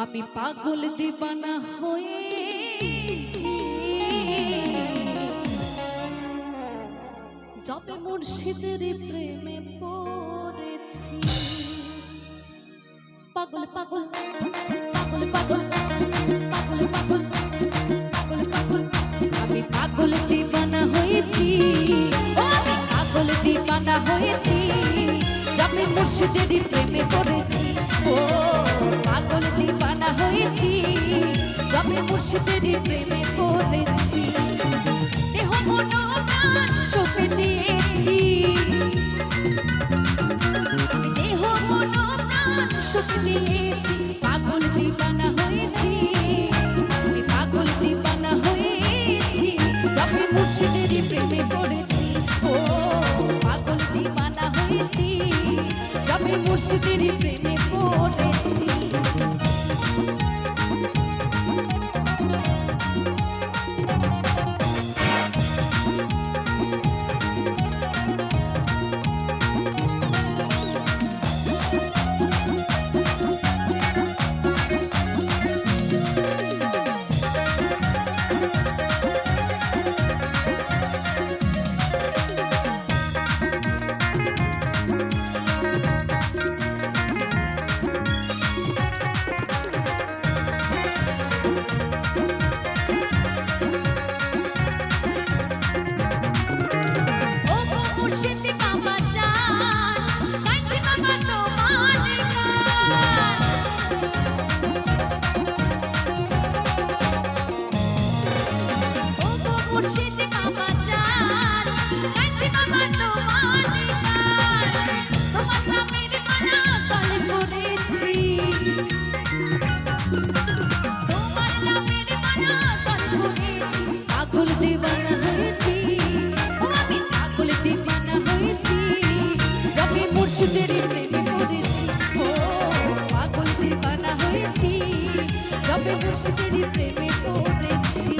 আমি পাগল দিবানা হয়েছি যবে মুর্শিদের প্রেমে পড়েছি। পাগল পাগল পাগল পাগল পাগল পাগল পাগল পাগল আমি পাগল দিবানা হয়েছি। আমি পাগল দিবানা হয়েছি যবে মুর্শিদের প্রেমে পড়েছি। ও পাগল দিবানা হয়েছি যবে মুর্শিদের প্রেমে পড়েছি। দেহ মন প্রাণ সঁপে দিয়েছি, দেহ মন প্রাণ সঁপে দিয়েছি। পাগল দিবানা হয়েছি, আমি পাগল দিবানা হয়েছি যবে মুর্শিদের প্রেমে পড়েছি। ও পাগল দিবানা হয়েছি যবে মুর্শিদের প্রেমে পড়েছি। মুর্শিদের প্রেমে পড়েছি। ও পাগল দিবানা হয়েছি যবে মুর্শিদের প্রেমে পড়েছি।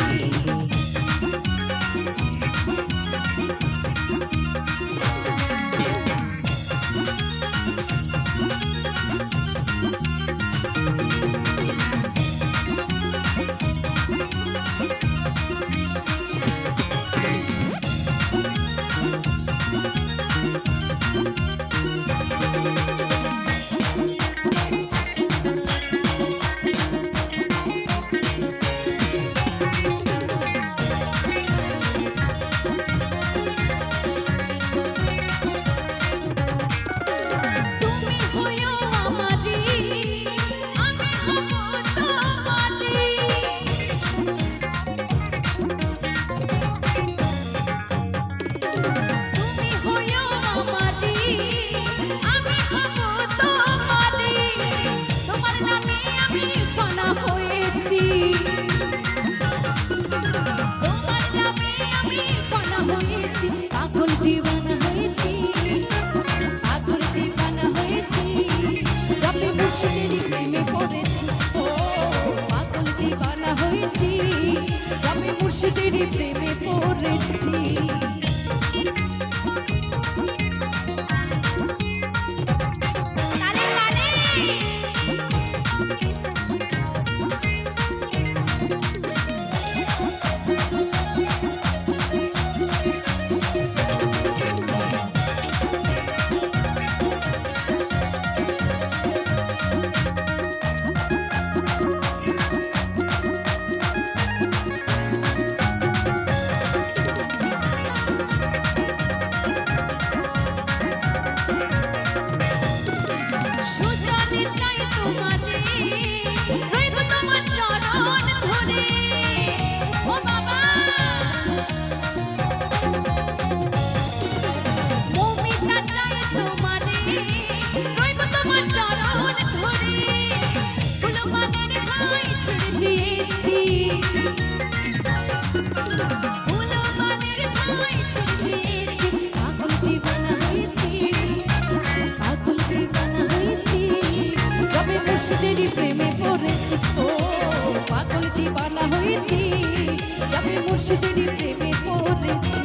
পাগল দিবানা হয়েছি, পাগল দিবানা হয়েছি যবে মুর্শিদের প্রেমে পড়েছি। ও পাগল দিবানা হয়েছি যবে মুর্শিদের প্রেমে পড়েছি। মুর্শিদের প্রেমে পড়েছি। ও পাগল দিবানা হয়েছি যবে মুর্শিদের প্রেমে পড়েছি।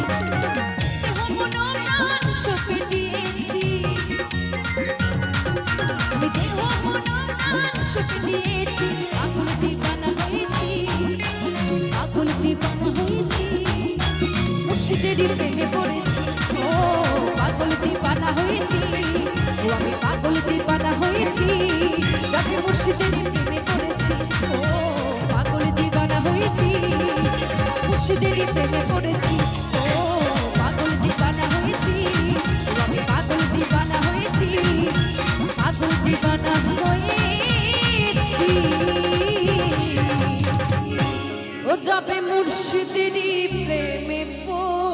দেহ মন প্রাণ সঁপে দিয়েছি, দেহ মন প্রাণ আশক দিয়েছি পাগল দিবানা হয়েছি পাগল দিবানা হয়েছি মুর্শিদেরই প্রেমে পড়েছি ও পাগল দিবানা হয়েছি ও আমি পাগল দিবানা হয়েছি যাকে মুর্শিদেরই প্রেমে পড়েছি ও পাগল দিবানা হয়েছি মুর্শিদেরই প্রেমে পড়েছি ও পাগল দিবানা হয়েছি ও আমি পাগল দিবানা হয়েছি পাগল দিবানা হয়েছি ও যাবে মুর্শিদেরই প্রেমে পড়েছি।